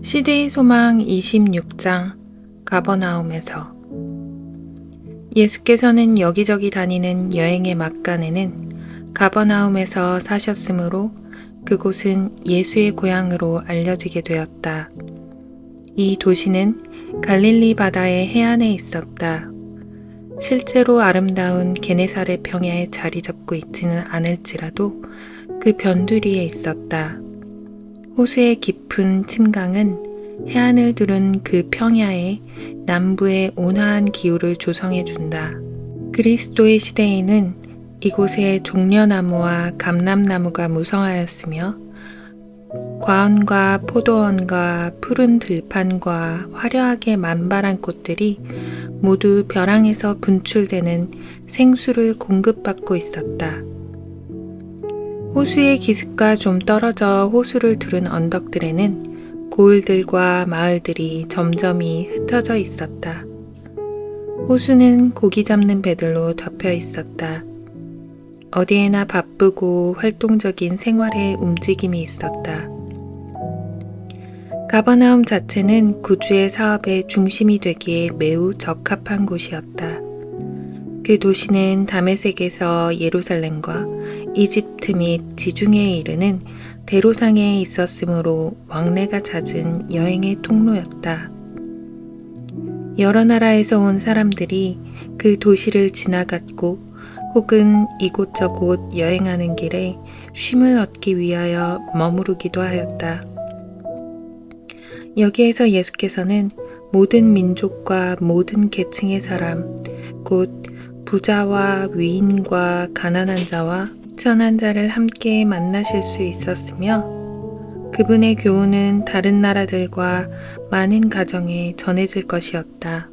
시대의 소망 26장 가버나움에서 예수께서는 여기저기 다니는 여행의 막간에는 가버나움에서 사셨으므로 그곳은 예수의 고향으로 알려지게 되었다. 이 도시는 갈릴리 바다의 해안에 있었다. 실제로 아름다운 게네사렛 평야에 자리 잡고 있지는 않을지라도 그 변두리에 있었다. 호수의 깊은 침강은 해안을 두른 그 평야에 남부의 온화한 기후를 조성해 준다. 그리스도의 시대에는 이곳에 종려나무와 감람나무가 무성하였으며 과원과 포도원과 푸른 들판과 화려하게 만발한 꽃들이 모두 벼랑에서 분출되는 생수를 공급받고 있었다. 호수의 기슭과 좀 떨어져 호수를 두른 언덕들에는 고을들과 마을들이 점점이 흩어져 있었다. 호수는 고기 잡는 배들로 덮여 있었다. 어디에나 바쁘고 활동적인 생활의 움직임이 있었다. 가버나움 자체는 구주의 사업의 중심이 되기에 매우 적합한 곳이었다. 그 도시는 다메섹에서 예루살렘과 이집트 및 지중해에 이르는 대로상에 있었으므로 왕래가 잦은 여행의 통로였다. 여러 나라에서 온 사람들이 그 도시를 지나갔고 혹은 이곳저곳 여행하는 길에 쉼을 얻기 위하여 머무르기도 하였다. 여기에서 예수께서는 모든 민족과 모든 계층의 사람, 곧 부자와 위인과 가난한 자와 천한 자를 함께 만나실 수 있었으며 그분의 교훈은 다른 나라들과 많은 가정에 전해질 것이었다.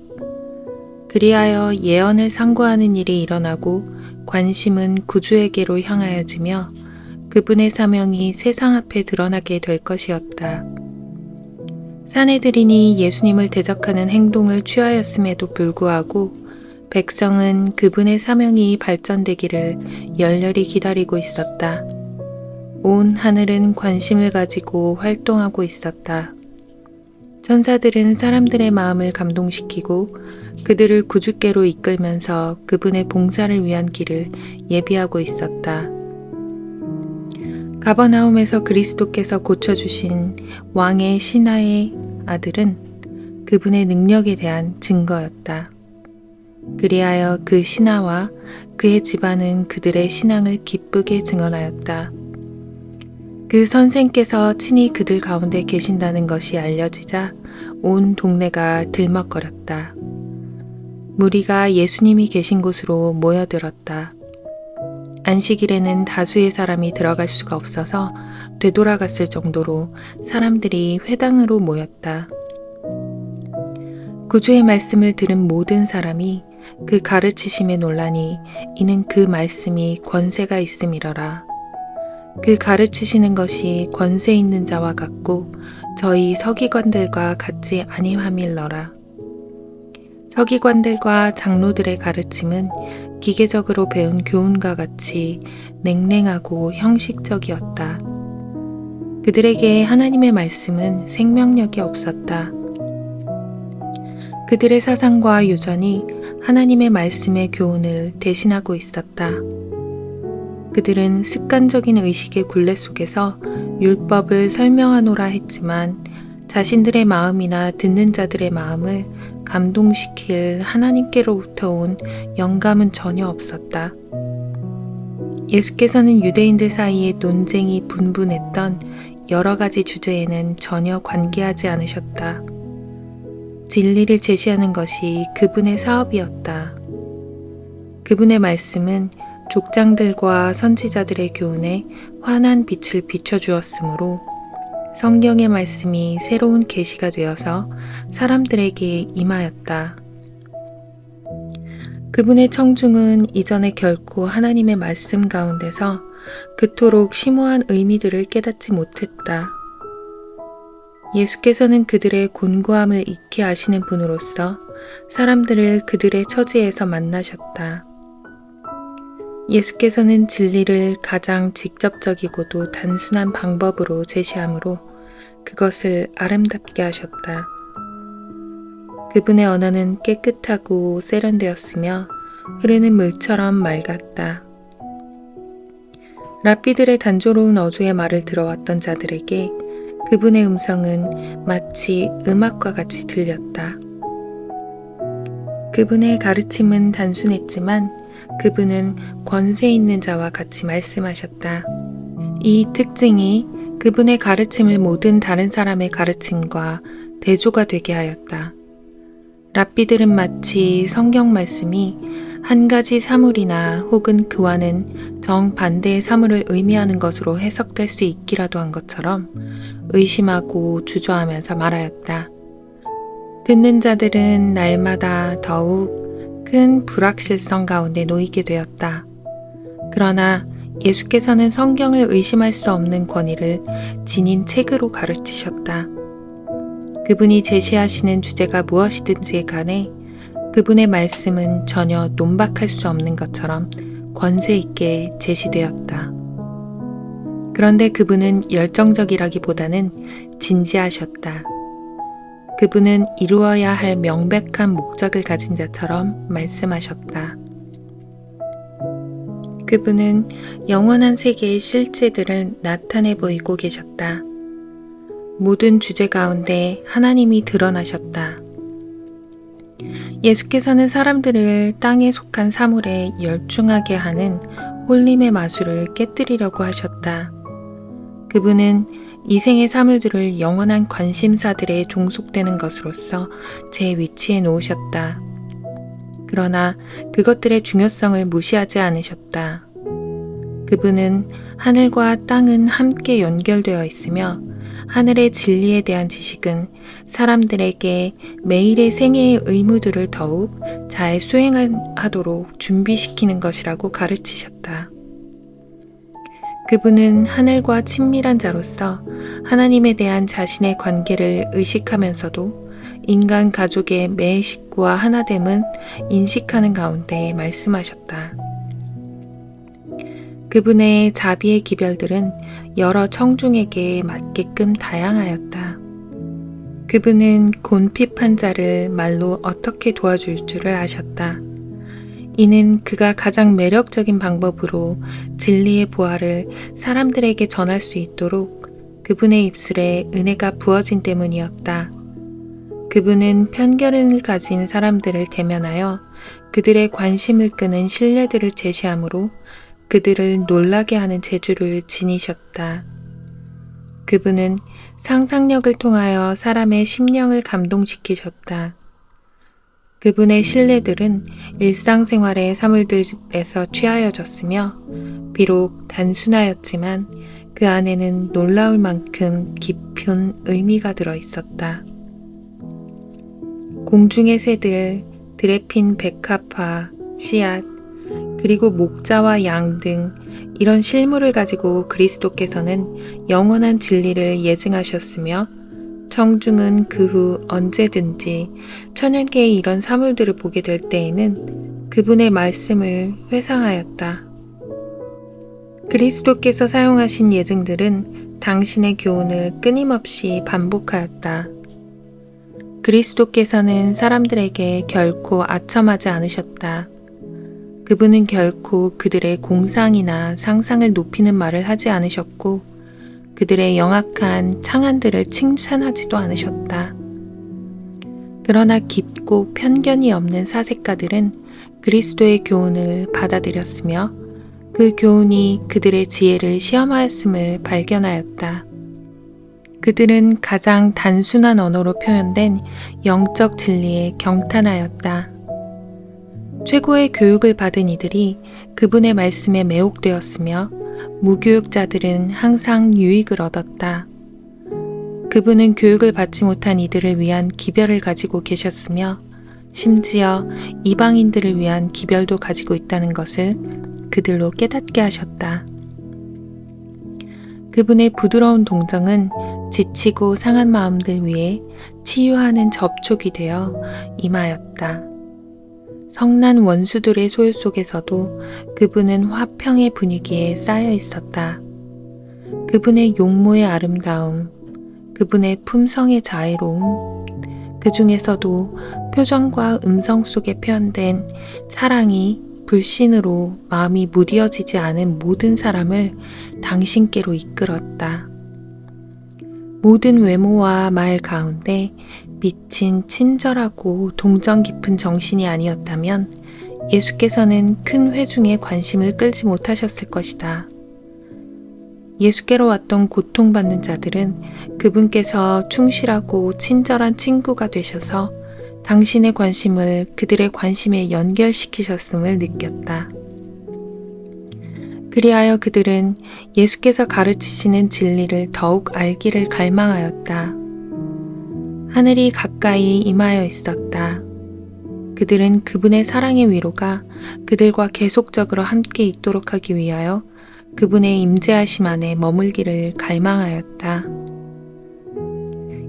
그리하여 예언을 상고하는 일이 일어나고 관심은 구주에게로 향하여지며 그분의 사명이 세상 앞에 드러나게 될 것이었다. 사내들인이 예수님을 대적하는 행동을 취하였음에도 불구하고 백성은 그분의 사명이 발전되기를 열렬히 기다리고 있었다. 온 하늘은 관심을 가지고 활동하고 있었다. 천사들은 사람들의 마음을 감동시키고 그들을 구주께로 이끌면서 그분의 봉사를 위한 길을 예비하고 있었다. 가버나움에서 그리스도께서 고쳐주신 왕의 신하의 아들은 그분의 능력에 대한 증거였다. 그리하여 그 신하와 그의 집안은 그들의 신앙을 기쁘게 증언하였다. 그 선생께서 친히 그들 가운데 계신다는 것이 알려지자 온 동네가 들먹거렸다. 무리가 예수님이 계신 곳으로 모여들었다. 안식일에는 다수의 사람이 들어갈 수가 없어서 되돌아갔을 정도로 사람들이 회당으로 모였다. 구주의 말씀을 들은 모든 사람이 그 가르치심에 놀라니 이는 그 말씀이 권세가 있음이러라. 그 가르치시는 것이 권세 있는 자와 같고 저희 서기관들과 같지 아니함일러라. 서기관들과 장로들의 가르침은 기계적으로 배운 교훈과 같이 냉랭하고 형식적이었다. 그들에게 하나님의 말씀은 생명력이 없었다. 그들의 사상과 유전이 하나님의 말씀의 교훈을 대신하고 있었다. 그들은 습관적인 의식의 굴레 속에서 율법을 설명하노라 했지만 자신들의 마음이나 듣는 자들의 마음을 감동시킬 하나님께로부터 온 영감은 전혀 없었다. 예수께서는 유대인들 사이에 논쟁이 분분했던 여러 가지 주제에는 전혀 관계하지 않으셨다. 진리를 제시하는 것이 그분의 사업이었다. 그분의 말씀은 족장들과 선지자들의 교훈에 환한 빛을 비춰주었으므로 성경의 말씀이 새로운 계시가 되어서 사람들에게 임하였다. 그분의 청중은 이전에 결코 하나님의 말씀 가운데서 그토록 심오한 의미들을 깨닫지 못했다. 예수께서는 그들의 곤고함을 익히 아시는 분으로서 사람들을 그들의 처지에서 만나셨다. 예수께서는 진리를 가장 직접적이고도 단순한 방법으로 제시하므로 그것을 아름답게 하셨다. 그분의 언어는 깨끗하고 세련되었으며 흐르는 물처럼 맑았다. 랍비들의 단조로운 어조의 말을 들어왔던 자들에게 그분의 음성은 마치 음악과 같이 들렸다. 그분의 가르침은 단순했지만 그분은 권세 있는 자와 같이 말씀하셨다. 이 특징이 그분의 가르침을 모든 다른 사람의 가르침과 대조가 되게 하였다. 랍비들은 마치 성경 말씀이 한 가지 사물이나 혹은 그와는 정반대의 사물을 의미하는 것으로 해석될 수 있기라도 한 것처럼 의심하고 주저하면서 말하였다. 듣는 자들은 날마다 더욱 큰 불확실성 가운데 놓이게 되었다. 그러나 예수께서는 성경을 의심할 수 없는 권위를 지닌 책으로 가르치셨다. 그분이 제시하시는 주제가 무엇이든지 간에 그분의 말씀은 전혀 논박할 수 없는 것처럼 권세 있게 제시되었다. 그런데 그분은 열정적이라기보다는 진지하셨다. 그분은 이루어야 할 명백한 목적을 가진 자처럼 말씀하셨다. 그분은 영원한 세계의 실제들을 나타내 보이고 계셨다. 모든 주제 가운데 하나님이 드러나셨다. 예수께서는 사람들을 땅에 속한 사물에 열중하게 하는 홀림의 마술을 깨뜨리려고 하셨다. 그분은 이 생의 사물들을 영원한 관심사들에 종속되는 것으로서 제 위치에 놓으셨다. 그러나 그것들의 중요성을 무시하지 않으셨다. 그분은 하늘과 땅은 함께 연결되어 있으며 하늘의 진리에 대한 지식은 사람들에게 매일의 생애의 의무들을 더욱 잘 수행하도록 준비시키는 것이라고 가르치셨다. 그분은 하늘과 친밀한 자로서 하나님에 대한 자신의 관계를 의식하면서도 인간 가족의 매 식구와 하나됨은 인식하는 가운데 말씀하셨다. 그분의 자비의 기별들은 여러 청중에게 맞게끔 다양하였다. 그분은 곤핍한 자를 말로 어떻게 도와줄 줄을 아셨다. 이는 그가 가장 매력적인 방법으로 진리의 보화를 사람들에게 전할 수 있도록 그분의 입술에 은혜가 부어진 때문이었다. 그분은 편견을 가진 사람들을 대면하여 그들의 관심을 끄는 신뢰들을 제시하므로 그들을 놀라게 하는 재주를 지니셨다. 그분은 상상력을 통하여 사람의 심령을 감동시키셨다. 그분의 신뢰들은 일상생활의 사물들에서 취하여졌으며 비록 단순하였지만 그 안에는 놀라울 만큼 깊은 의미가 들어 있었다. 공중의 새들, 드레핀 백합화, 씨앗, 그리고 목자와 양 등 이런 실물을 가지고 그리스도께서는 영원한 진리를 예증하셨으며 청중은 그 후 언제든지 천연 개의 이런 사물들을 보게 될 때에는 그분의 말씀을 회상하였다. 그리스도께서 사용하신 예증들은 당신의 교훈을 끊임없이 반복하였다. 그리스도께서는 사람들에게 결코 아첨하지 않으셨다. 그분은 결코 그들의 공상이나 상상을 높이는 말을 하지 않으셨고 그들의 영악한 창안들을 칭찬하지도 않으셨다. 그러나 깊고 편견이 없는 사색가들은 그리스도의 교훈을 받아들였으며 그 교훈이 그들의 지혜를 시험하였음을 발견하였다. 그들은 가장 단순한 언어로 표현된 영적 진리에 경탄하였다. 최고의 교육을 받은 이들이 그분의 말씀에 매혹되었으며 무교육자들은 항상 유익을 얻었다. 그분은 교육을 받지 못한 이들을 위한 기별을 가지고 계셨으며 심지어 이방인들을 위한 기별도 가지고 있다는 것을 그들로 깨닫게 하셨다. 그분의 부드러운 동정은 지치고 상한 마음들 위해 치유하는 접촉이 되어 임하였다. 성난 원수들의 소유 속에서도 그분은 화평의 분위기에 쌓여 있었다. 그분의 용모의 아름다움, 그분의 품성의 자애로움, 그 중에서도 표정과 음성 속에 표현된 사랑이 불신으로 마음이 무뎌지지 않은 모든 사람을 당신께로 이끌었다. 모든 외모와 말 가운데 미친 친절하고 동정 깊은 정신이 아니었다면 예수께서는 큰 회중의 관심을 끌지 못하셨을 것이다. 예수께로 왔던 고통받는 자들은 그분께서 충실하고 친절한 친구가 되셔서 당신의 관심을 그들의 관심에 연결시키셨음을 느꼈다. 그리하여 그들은 예수께서 가르치시는 진리를 더욱 알기를 갈망하였다. 하늘이 가까이 임하여 있었다. 그들은 그분의 사랑의 위로가 그들과 계속적으로 함께 있도록 하기 위하여 그분의 임재하심 안에 머물기를 갈망하였다.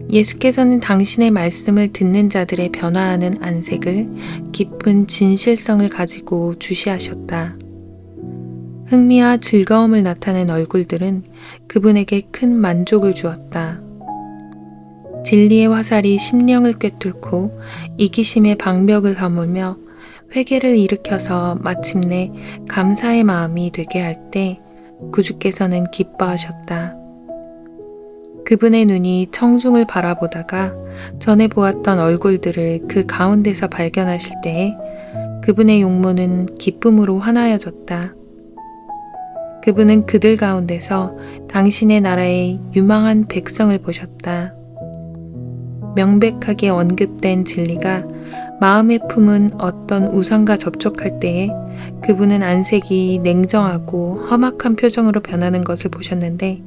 예수께서는 당신의 말씀을 듣는 자들의 변화하는 안색을 깊은 진실성을 가지고 주시하셨다. 흥미와 즐거움을 나타낸 얼굴들은 그분에게 큰 만족을 주었다. 진리의 화살이 심령을 꿰뚫고 이기심의 방벽을 허물며 회개를 일으켜서 마침내 감사의 마음이 되게 할 때 구주께서는 기뻐하셨다. 그분의 눈이 청중을 바라보다가 전에 보았던 얼굴들을 그 가운데서 발견하실 때에 그분의 용모는 기쁨으로 환하여졌다. 그분은 그들 가운데서 당신의 나라의 유망한 백성을 보셨다. 명백하게 언급된 진리가 마음에 품은 어떤 우상과 접촉할 때에 그분은 안색이 냉정하고 험악한 표정으로 변하는 것을 보셨는데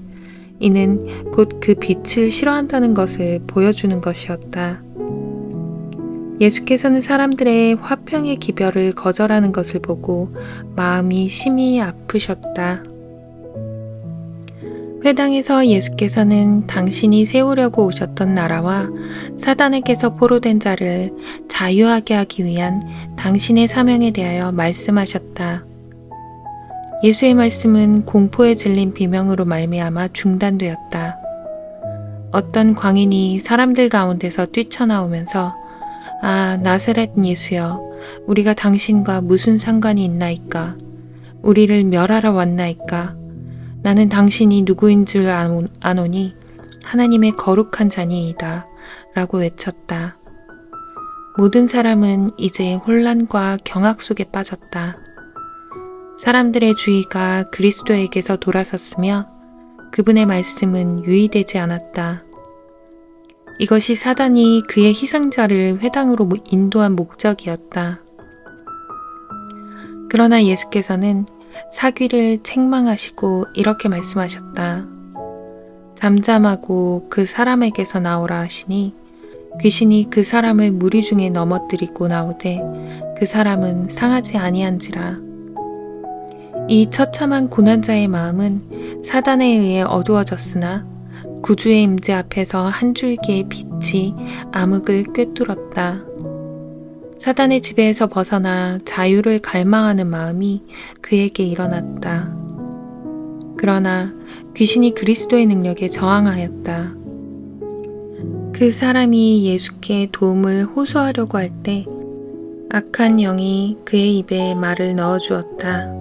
이는 곧 그 빛을 싫어한다는 것을 보여주는 것이었다. 예수께서는 사람들의 화평의 기별을 거절하는 것을 보고 마음이 심히 아프셨다. 회당에서 예수께서는 당신이 세우려고 오셨던 나라와 사단에게서 포로된 자를 자유하게 하기 위한 당신의 사명에 대하여 말씀하셨다. 예수의 말씀은 공포에 질린 비명으로 말미암아 중단되었다. 어떤 광인이 사람들 가운데서 뛰쳐나오면서 아, 나사렛 예수여, 우리가 당신과 무슨 상관이 있나이까? 우리를 멸하러 왔나이까? 나는 당신이 누구인 줄 아노니 하나님의 거룩한 자니이다 라고 외쳤다. 모든 사람은 이제 혼란과 경악 속에 빠졌다. 사람들의 주의가 그리스도에게서 돌아섰으며 그분의 말씀은 유의되지 않았다. 이것이 사단이 그의 희생자를 회당으로 인도한 목적이었다. 그러나 예수께서는 사귀를 책망하시고 이렇게 말씀하셨다. 잠잠하고 그 사람에게서 나오라 하시니 귀신이 그 사람을 무리 중에 넘어뜨리고 나오되 그 사람은 상하지 아니한지라. 이 처참한 고난자의 마음은 사단에 의해 어두워졌으나 구주의 임재 앞에서 한 줄기의 빛이 암흑을 꿰뚫었다. 사단의 지배에서 벗어나 자유를 갈망하는 마음이 그에게 일어났다. 그러나 귀신이 그리스도의 능력에 저항하였다. 그 사람이 예수께 도움을 호소하려고 할 때 악한 영이 그의 입에 말을 넣어주었다.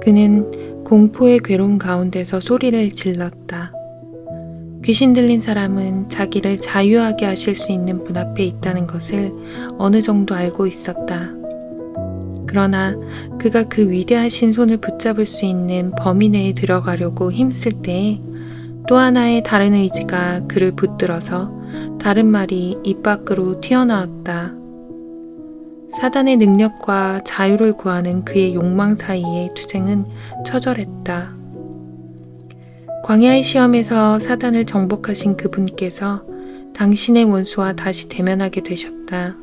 그는 공포의 괴로움 가운데서 소리를 질렀다. 귀신 들린 사람은 자기를 자유하게 하실 수 있는 분 앞에 있다는 것을 어느 정도 알고 있었다. 그러나 그가 그 위대하신 손을 붙잡을 수 있는 범위 내에 들어가려고 힘쓸 때에 또 하나의 다른 의지가 그를 붙들어서 다른 말이 입 밖으로 튀어나왔다. 사단의 능력과 자유를 구하는 그의 욕망 사이의 투쟁은 처절했다. 광야의 시험에서 사단을 정복하신 그분께서 당신의 원수와 다시 대면하게 되셨다.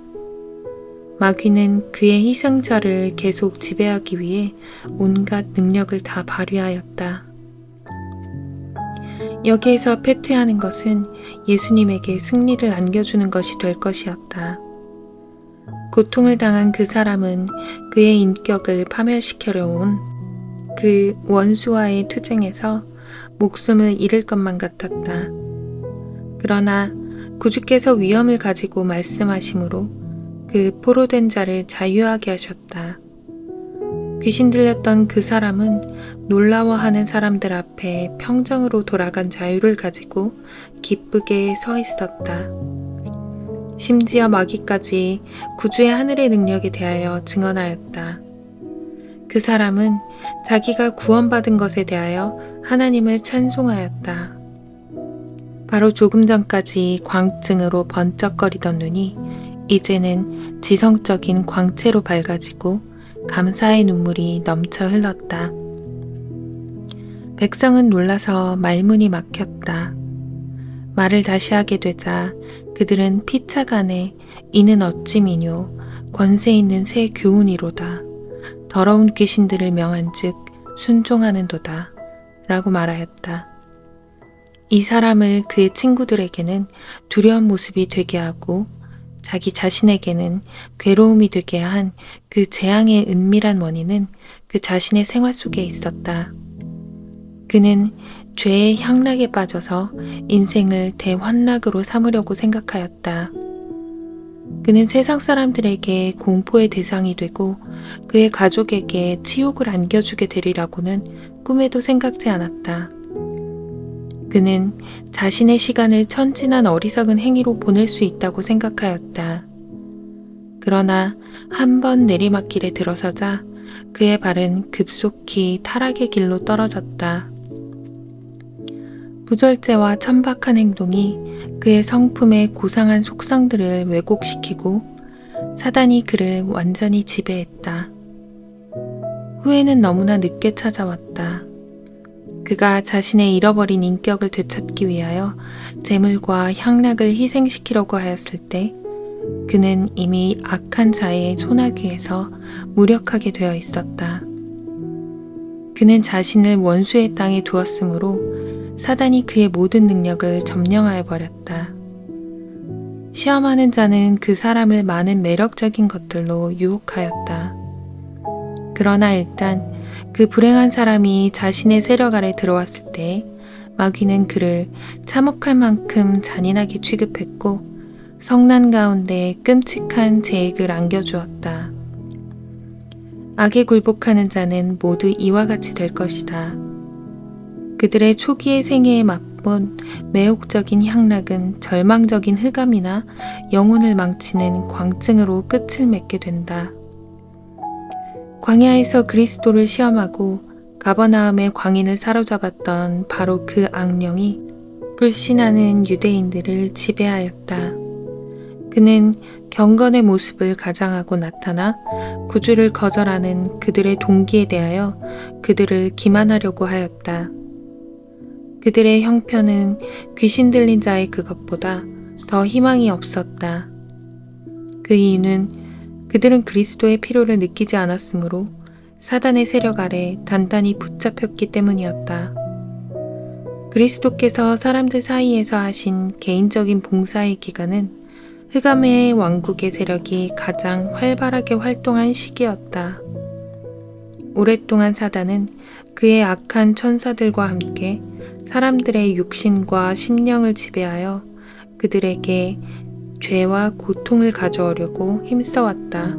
마귀는 그의 희생자를 계속 지배하기 위해 온갖 능력을 다 발휘하였다. 여기에서 패퇴하는 것은 예수님에게 승리를 안겨주는 것이 될 것이었다. 고통을 당한 그 사람은 그의 인격을 파멸시키려 온 그 원수와의 투쟁에서 목숨을 잃을 것만 같았다. 그러나 구주께서 위엄을 가지고 말씀하심으로 그 포로된 자를 자유하게 하셨다. 귀신 들렸던 그 사람은 놀라워하는 사람들 앞에 평정으로 돌아간 자유를 가지고 기쁘게 서 있었다. 심지어 마귀까지 구주의 하늘의 능력에 대하여 증언하였다. 그 사람은 자기가 구원받은 것에 대하여 하나님을 찬송하였다. 바로 조금 전까지 광증으로 번쩍거리던 눈이 이제는 지성적인 광채로 밝아지고 감사의 눈물이 넘쳐 흘렀다. 백성은 놀라서 말문이 막혔다. 말을 다시 하게 되자 그들은 피차간에 이는 어찌미뇨 권세 있는 새 교훈이로다. 더러운 귀신들을 명한즉 순종하는도다. 라고 말하였다. 이 사람을 그의 친구들에게는 두려운 모습이 되게 하고 자기 자신에게는 괴로움이 되게 한 그 재앙의 은밀한 원인은 그 자신의 생활 속에 있었다. 그는 죄의 향락에 빠져서 인생을 대환락으로 삼으려고 생각하였다. 그는 세상 사람들에게 공포의 대상이 되고 그의 가족에게 치욕을 안겨주게 되리라고는 꿈에도 생각지 않았다. 그는 자신의 시간을 천진한 어리석은 행위로 보낼 수 있다고 생각하였다. 그러나 한 번 내리막길에 들어서자 그의 발은 급속히 타락의 길로 떨어졌다. 부절제와 천박한 행동이 그의 성품의 고상한 속성들을 왜곡시키고 사단이 그를 완전히 지배했다. 후회는 너무나 늦게 찾아왔다. 그가 자신의 잃어버린 인격을 되찾기 위하여 재물과 향락을 희생시키려고 하였을 때 그는 이미 악한 자의 소나귀에서 무력하게 되어 있었다. 그는 자신을 원수의 땅에 두었으므로 사단이 그의 모든 능력을 점령하여 버렸다. 시험하는 자는 그 사람을 많은 매력적인 것들로 유혹하였다. 그러나 일단 그 불행한 사람이 자신의 세력 아래 들어왔을 때 마귀는 그를 참혹할 만큼 잔인하게 취급했고 성난 가운데 끔찍한 재액을 안겨주었다. 악에 굴복하는 자는 모두 이와 같이 될 것이다. 그들의 초기의 생애에 맛본 매혹적인 향락은 절망적인 흑암이나 영혼을 망치는 광증으로 끝을 맺게 된다. 광야에서 그리스도를 시험하고 가버나움의 광인을 사로잡았던 바로 그 악령이 불신하는 유대인들을 지배하였다. 그는 경건의 모습을 가장하고 나타나 구주를 거절하는 그들의 동기에 대하여 그들을 기만하려고 하였다. 그들의 형편은 귀신 들린 자의 그것보다 더 희망이 없었다. 그 이유는 그들은 그리스도의 필요를 느끼지 않았으므로 사단의 세력 아래 단단히 붙잡혔기 때문이었다. 그리스도께서 사람들 사이에서 하신 개인적인 봉사의 기간은 흑암의 왕국의 세력이 가장 활발하게 활동한 시기였다. 오랫동안 사단은 그의 악한 천사들과 함께 사람들의 육신과 심령을 지배하여 그들에게 죄와 고통을 가져오려고 힘써왔다.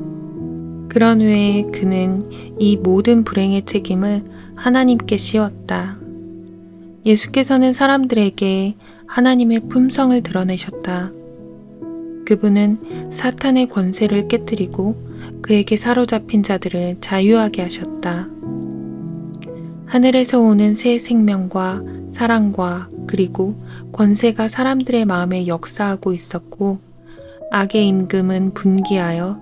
그런 후에 그는 이 모든 불행의 책임을 하나님께 씌웠다. 예수께서는 사람들에게 하나님의 품성을 드러내셨다. 그분은 사탄의 권세를 깨뜨리고 그에게 사로잡힌 자들을 자유하게 하셨다. 하늘에서 오는 새 생명과 사랑과 그리고 권세가 사람들의 마음에 역사하고 있었고 악의 임금은 분기하여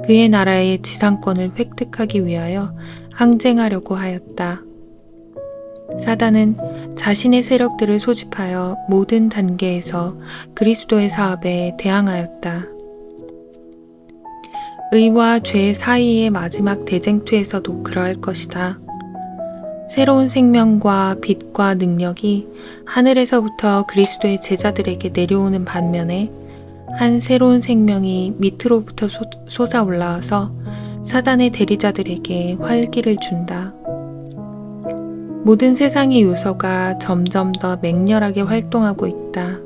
그의 나라의 지상권을 획득하기 위하여 항쟁하려고 하였다. 사단은 자신의 세력들을 소집하여 모든 단계에서 그리스도의 사업에 대항하였다. 의와 죄 사이의 마지막 대쟁투에서도 그러할 것이다. 새로운 생명과 빛과 능력이 하늘에서부터 그리스도의 제자들에게 내려오는 반면에 한 새로운 생명이 밑으로부터 솟아 올라와서 사단의 대리자들에게 활기를 준다. 모든 세상의 요소가 점점 더 맹렬하게 활동하고 있다.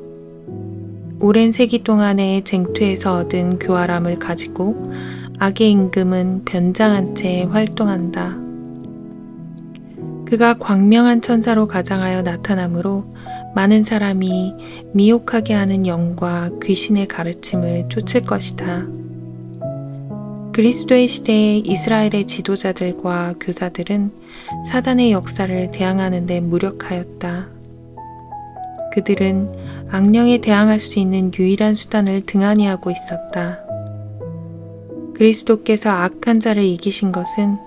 오랜 세기 동안의 쟁투에서 얻은 교활함을 가지고 악의 임금은 변장한 채 활동한다. 그가 광명한 천사로 가장하여 나타나므로 많은 사람이 미혹하게 하는 영과 귀신의 가르침을 쫓을 것이다. 그리스도의 시대의 이스라엘의 지도자들과 교사들은 사단의 역사를 대항하는 데 무력하였다. 그들은 악령에 대항할 수 있는 유일한 수단을 등한히 하고 있었다. 그리스도께서 악한 자를 이기신 것은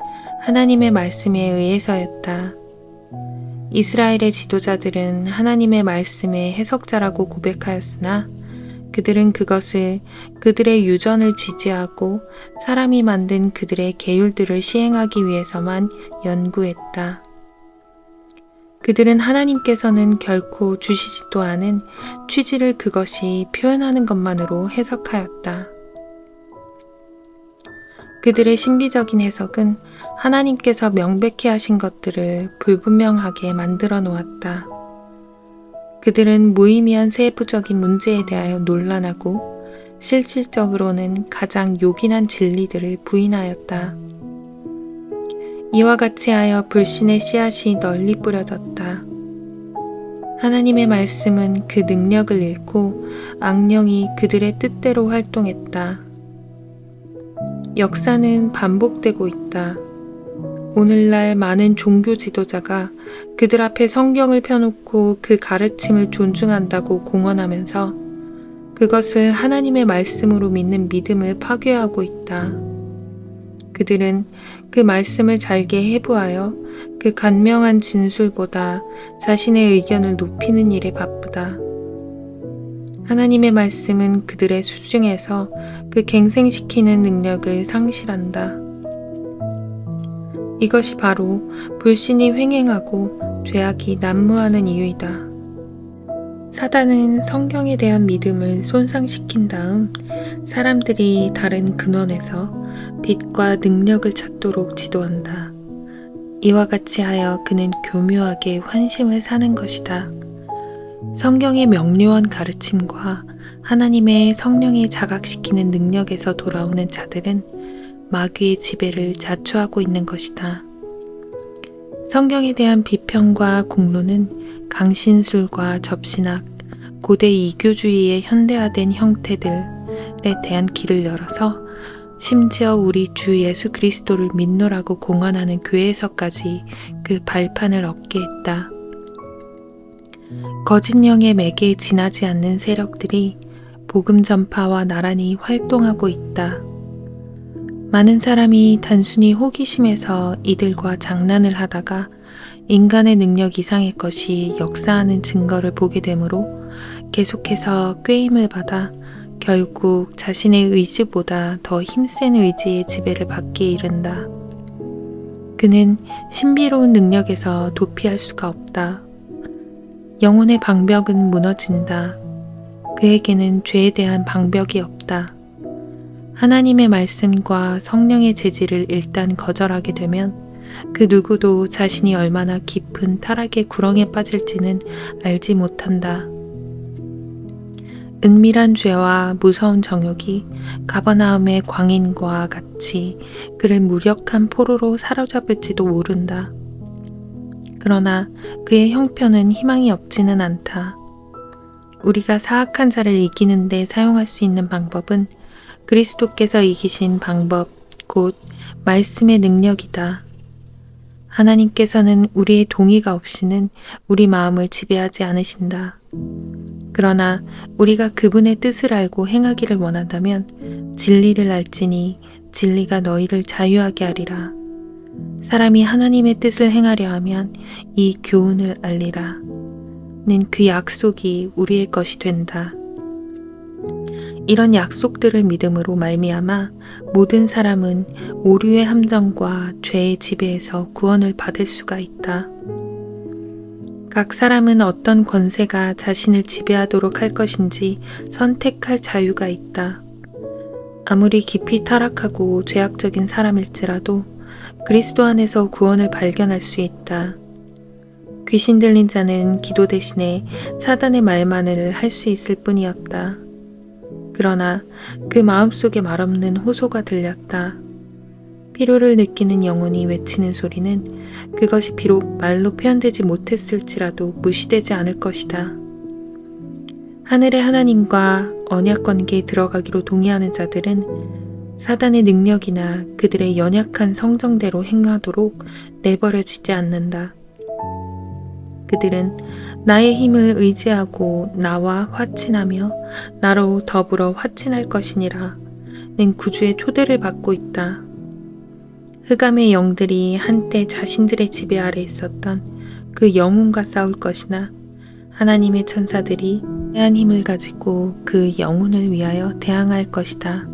하나님의 말씀에 의해서였다. 이스라엘의 지도자들은 하나님의 말씀의 해석자라고 고백하였으나 그들은 그것을 그들의 유전을 지지하고 사람이 만든 그들의 계율들을 시행하기 위해서만 연구했다. 그들은 하나님께서는 결코 주시지도 않은 취지를 그것이 표현하는 것만으로 해석하였다. 그들의 신비적인 해석은 하나님께서 명백히 하신 것들을 불분명하게 만들어 놓았다. 그들은 무의미한 세부적인 문제에 대하여 논란하고 실질적으로는 가장 요긴한 진리들을 부인하였다. 이와 같이 하여 불신의 씨앗이 널리 뿌려졌다. 하나님의 말씀은 그 능력을 잃고 악령이 그들의 뜻대로 활동했다. 역사는 반복되고 있다. 오늘날 많은 종교 지도자가 그들 앞에 성경을 펴놓고 그 가르침을 존중한다고 공언하면서 그것을 하나님의 말씀으로 믿는 믿음을 파괴하고 있다. 그들은 그 말씀을 잘게 해부하여 그 간명한 진술보다 자신의 의견을 높이는 일에 바쁘다. 하나님의 말씀은 그들의 수중에서 그 갱생시키는 능력을 상실한다. 이것이 바로 불신이 횡행하고 죄악이 난무하는 이유이다. 사단은 성경에 대한 믿음을 손상시킨 다음 사람들이 다른 근원에서 빛과 능력을 찾도록 지도한다. 이와 같이 하여 그는 교묘하게 환심을 사는 것이다. 성경의 명료한 가르침과 하나님의 성령이 자각시키는 능력에서 돌아오는 자들은 마귀의 지배를 자초하고 있는 것이다. 성경에 대한 비평과 공론은 강신술과 접신학, 고대 이교주의의 현대화된 형태들에 대한 길을 열어서 심지어 우리 주 예수 그리스도를 믿노라고 공언하는 교회에서까지 그 발판을 얻게 했다. 거짓 영의 매개에 지나지 않는 세력들이 복음 전파와 나란히 활동하고 있다. 많은 사람이 단순히 호기심에서 이들과 장난을 하다가 인간의 능력 이상의 것이 역사하는 증거를 보게 되므로 계속해서 꾀임을 받아 결국 자신의 의지보다 더 힘센 의지의 지배를 받기에 이른다. 그는 신비로운 능력에서 도피할 수가 없다. 영혼의 방벽은 무너진다. 그에게는 죄에 대한 방벽이 없다. 하나님의 말씀과 성령의 제지를 일단 거절하게 되면 그 누구도 자신이 얼마나 깊은 타락의 구렁에 빠질지는 알지 못한다. 은밀한 죄와 무서운 정욕이 가버나움의 광인과 같이 그를 무력한 포로로 사로잡을지도 모른다. 그러나 그의 형편은 희망이 없지는 않다. 우리가 사악한 자를 이기는 데 사용할 수 있는 방법은 그리스도께서 이기신 방법, 곧 말씀의 능력이다. 하나님께서는 우리의 동의가 없이는 우리 마음을 지배하지 않으신다. 그러나 우리가 그분의 뜻을 알고 행하기를 원한다면 진리를 알지니 진리가 너희를 자유하게 하리라. 사람이 하나님의 뜻을 행하려 하면 이 교훈을 알리라. 는 그 약속이 우리의 것이 된다. 이런 약속들을 믿음으로 말미암아 모든 사람은 오류의 함정과 죄의 지배에서 구원을 받을 수가 있다. 각 사람은 어떤 권세가 자신을 지배하도록 할 것인지 선택할 자유가 있다. 아무리 깊이 타락하고 죄악적인 사람일지라도 그리스도 안에서 구원을 발견할 수 있다. 귀신 들린 자는 기도 대신에 사단의 말만을 할 수 있을 뿐이었다. 그러나 그 마음속에 말없는 호소가 들렸다. 필요를 느끼는 영혼이 외치는 소리는 그것이 비록 말로 표현되지 못했을지라도 무시되지 않을 것이다. 하늘의 하나님과 언약 관계에 들어가기로 동의하는 자들은 사단의 능력이나 그들의 연약한 성정대로 행하도록 내버려지지 않는다. 그들은 나의 힘을 의지하고 나와 화친하며 나로 더불어 화친할 것이니라 는 구주의 초대를 받고 있다. 흑암의 영들이 한때 자신들의 지배 아래 있었던 그 영혼과 싸울 것이나 하나님의 천사들이 대한 힘을 가지고 그 영혼을 위하여 대항할 것이다.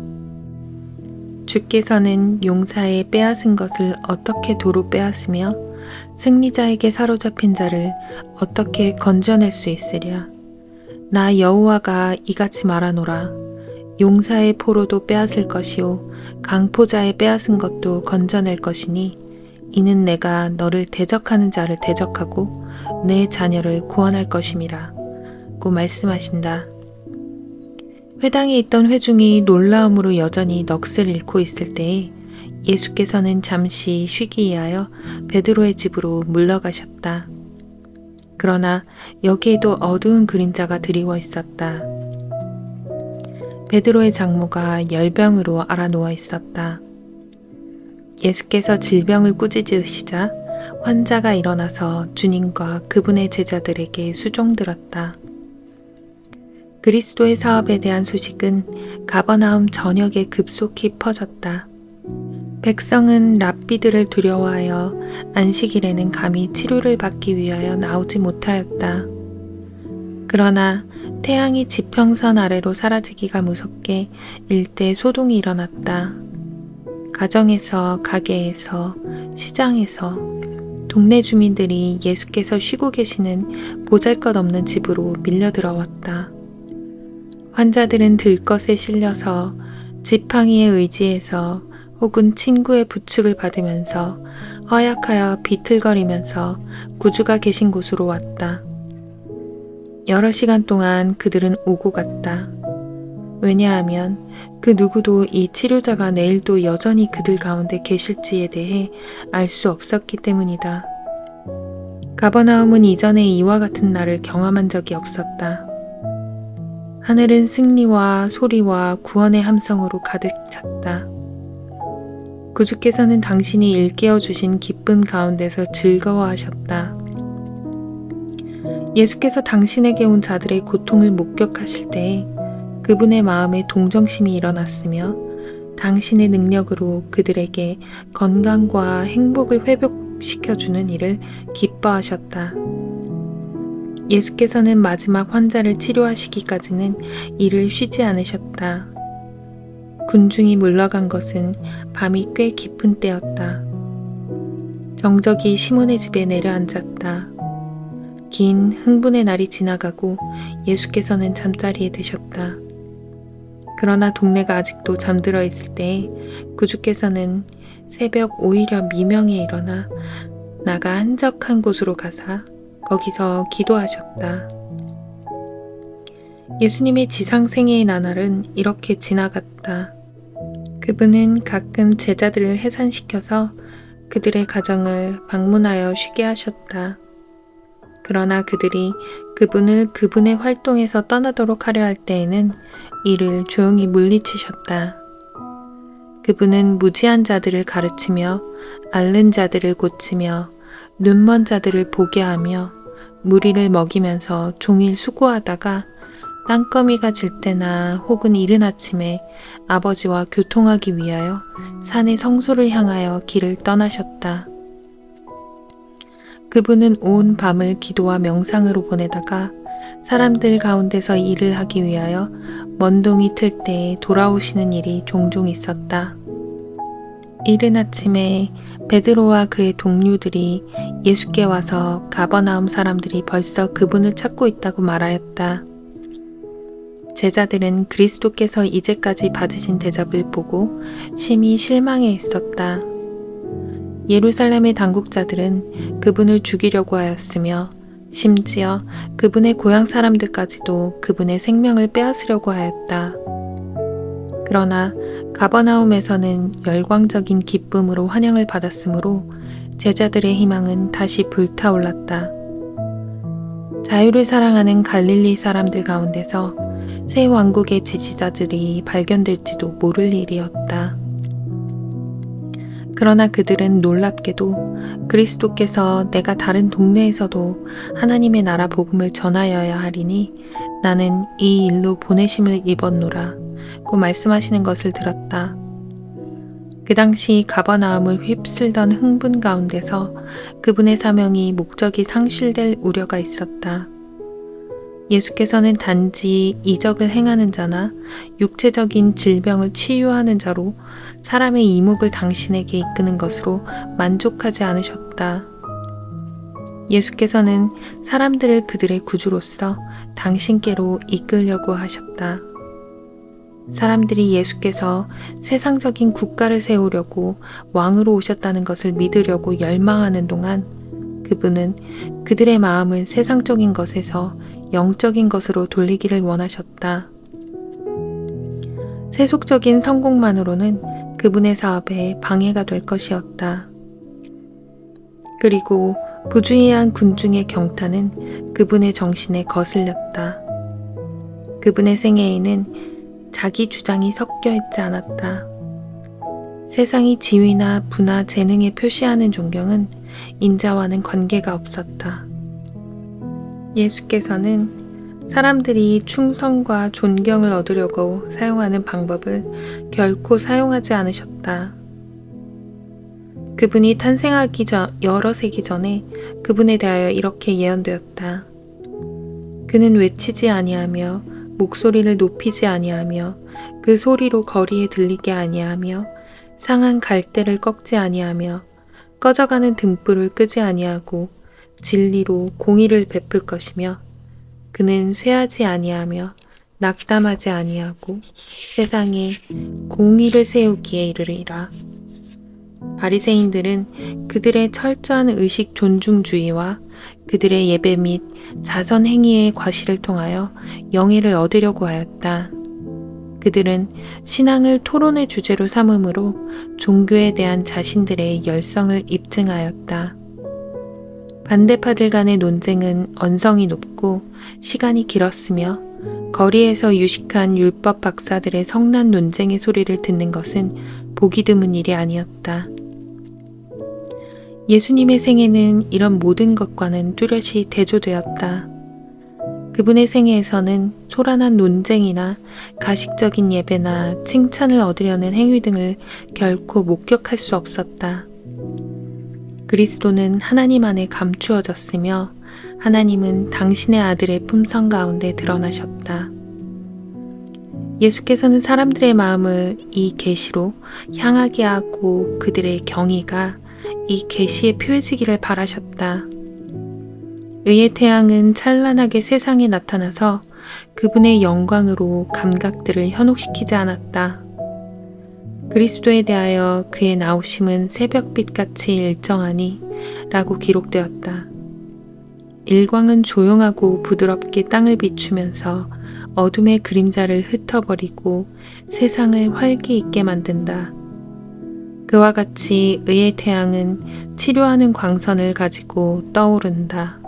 주께서는 용사의 빼앗은 것을 어떻게 도로 빼앗으며 승리자에게 사로잡힌 자를 어떻게 건져낼 수 있으랴. 나 여호와가 이같이 말하노라. 용사의 포로도 빼앗을 것이요 강포자의 빼앗은 것도 건져낼 것이니 이는 내가 너를 대적하는 자를 대적하고 내 자녀를 구원할 것임이라 고 말씀하신다. 회당에 있던 회중이 놀라움으로 여전히 넋을 잃고 있을 때에 예수께서는 잠시 쉬기 위하여 베드로의 집으로 물러가셨다. 그러나 여기에도 어두운 그림자가 드리워 있었다. 베드로의 장모가 열병으로 앓아누워 있었다. 예수께서 질병을 꾸짖으시자 환자가 일어나서 주님과 그분의 제자들에게 수종들었다. 그리스도의 사업에 대한 소식은 가버나움 전역에 급속히 퍼졌다. 백성은 랍비들을 두려워하여 안식일에는 감히 치료를 받기 위하여 나오지 못하였다. 그러나 태양이 지평선 아래로 사라지기가 무섭게 일대 소동이 일어났다. 가정에서, 가게에서, 시장에서 동네 주민들이 예수께서 쉬고 계시는 보잘것없는 집으로 밀려들어왔다. 환자들은 들것에 실려서 지팡이에 의지해서 혹은 친구의 부축을 받으면서 허약하여 비틀거리면서 구주가 계신 곳으로 왔다. 여러 시간 동안 그들은 오고 갔다. 왜냐하면 그 누구도 이 치료자가 내일도 여전히 그들 가운데 계실지에 대해 알 수 없었기 때문이다. 가버나움은 이전에 이와 같은 날을 경험한 적이 없었다. 하늘은 승리와 소리와 구원의 함성으로 가득 찼다. 구주께서는 당신이 일깨워 주신 기쁨 가운데서 즐거워하셨다. 예수께서 당신에게 온 자들의 고통을 목격하실 때에 그분의 마음에 동정심이 일어났으며 당신의 능력으로 그들에게 건강과 행복을 회복시켜주는 일을 기뻐하셨다. 예수께서는 마지막 환자를 치료하시기까지는 일을 쉬지 않으셨다. 군중이 물러간 것은 밤이 꽤 깊은 때였다. 정적이 시몬의 집에 내려앉았다. 긴 흥분의 날이 지나가고 예수께서는 잠자리에 드셨다. 그러나 동네가 아직도 잠들어 있을 때에 구주께서는 새벽 오히려 미명에 일어나 나가 한적한 곳으로 가사 거기서 기도하셨다. 예수님의 지상생애의 나날은 이렇게 지나갔다. 그분은 가끔 제자들을 해산시켜서 그들의 가정을 방문하여 쉬게 하셨다. 그러나 그들이 그분을 그분의 활동에서 떠나도록 하려 할 때에는 이를 조용히 물리치셨다. 그분은 무지한 자들을 가르치며 앓는 자들을 고치며 눈먼 자들을 보게 하며 무리를 먹이면서 종일 수고하다가 땅거미가 질 때나 혹은 이른 아침에 아버지와 교통하기 위하여 산의 성소를 향하여 길을 떠나셨다. 그분은 온 밤을 기도와 명상으로 보내다가 사람들 가운데서 일을 하기 위하여 먼동이 틀 때에 돌아오시는 일이 종종 있었다. 이른 아침에 베드로와 그의 동료들이 예수께 와서 가버나움 사람들이 벌써 그분을 찾고 있다고 말하였다. 제자들은 그리스도께서 이제까지 받으신 대접을 보고 심히 실망해 있었다. 예루살렘의 당국자들은 그분을 죽이려고 하였으며 심지어 그분의 고향 사람들까지도 그분의 생명을 빼앗으려고 하였다. 그러나 가버나움에서는 열광적인 기쁨으로 환영을 받았으므로 제자들의 희망은 다시 불타올랐다. 자유를 사랑하는 갈릴리 사람들 가운데서 새 왕국의 지지자들이 발견될지도 모를 일이었다. 그러나 그들은 놀랍게도 그리스도께서 내가 다른 동네에서도 하나님의 나라 복음을 전하여야 하리니 나는 이 일로 보내심을 입었노라 고 말씀하시는 것을 들었다. 그 당시 가버나움을 휩쓸던 흥분 가운데서 그분의 사명이 목적이 상실될 우려가 있었다. 예수께서는 단지 이적을 행하는 자나 육체적인 질병을 치유하는 자로 사람의 이목을 당신에게 이끄는 것으로 만족하지 않으셨다. 예수께서는 사람들을 그들의 구주로서 당신께로 이끌려고 하셨다. 사람들이 예수께서 세상적인 국가를 세우려고 왕으로 오셨다는 것을 믿으려고 열망하는 동안 그분은 그들의 마음을 세상적인 것에서 영적인 것으로 돌리기를 원하셨다. 세속적인 성공만으로는 그분의 사업에 방해가 될 것이었다. 그리고 부주의한 군중의 경탄은 그분의 정신에 거슬렸다. 그분의 생애에는 자기 주장이 섞여 있지 않았다. 세상이 지위나 부나 재능에 표시하는 존경은 인자와는 관계가 없었다. 예수께서는 사람들이 충성과 존경을 얻으려고 사용하는 방법을 결코 사용하지 않으셨다. 그분이 탄생하기 전 여러 세기 전에 그분에 대하여 이렇게 예언되었다. 그는 외치지 아니하며 목소리를 높이지 아니하며 그 소리로 거리에 들리게 아니하며 상한 갈대를 꺾지 아니하며 꺼져가는 등불을 끄지 아니하고 진리로 공의를 베풀 것이며 그는 쇠하지 아니하며 낙담하지 아니하고 세상에 공의를 세우기에 이르리라. 바리새인들은 그들의 철저한 의식 존중주의와 그들의 예배 및 자선 행위의 과실을 통하여 영예를 얻으려고 하였다. 그들은 신앙을 토론의 주제로 삼음으로 종교에 대한 자신들의 열성을 입증하였다. 반대파들 간의 논쟁은 언성이 높고 시간이 길었으며 거리에서 유식한 율법 박사들의 성난 논쟁의 소리를 듣는 것은 보기 드문 일이 아니었다. 예수님의 생애는 이런 모든 것과는 뚜렷이 대조되었다. 그분의 생애에서는 소란한 논쟁이나 가식적인 예배나 칭찬을 얻으려는 행위 등을 결코 목격할 수 없었다. 그리스도는 하나님 안에 감추어졌으며 하나님은 당신의 아들의 품성 가운데 드러나셨다. 예수께서는 사람들의 마음을 이 계시로 향하게 하고 그들의 경의가 이 계시에 표해지기를 바라셨다. 의의 태양은 찬란하게 세상에 나타나서 그분의 영광으로 감각들을 현혹시키지 않았다. 그리스도에 대하여 그의 나오심은 새벽빛같이 일정하니 라고 기록되었다. 일광은 조용하고 부드럽게 땅을 비추면서 어둠의 그림자를 흩어버리고 세상을 활기 있게 만든다. 그와 같이 의의 태양은 치료하는 광선을 가지고 떠오른다.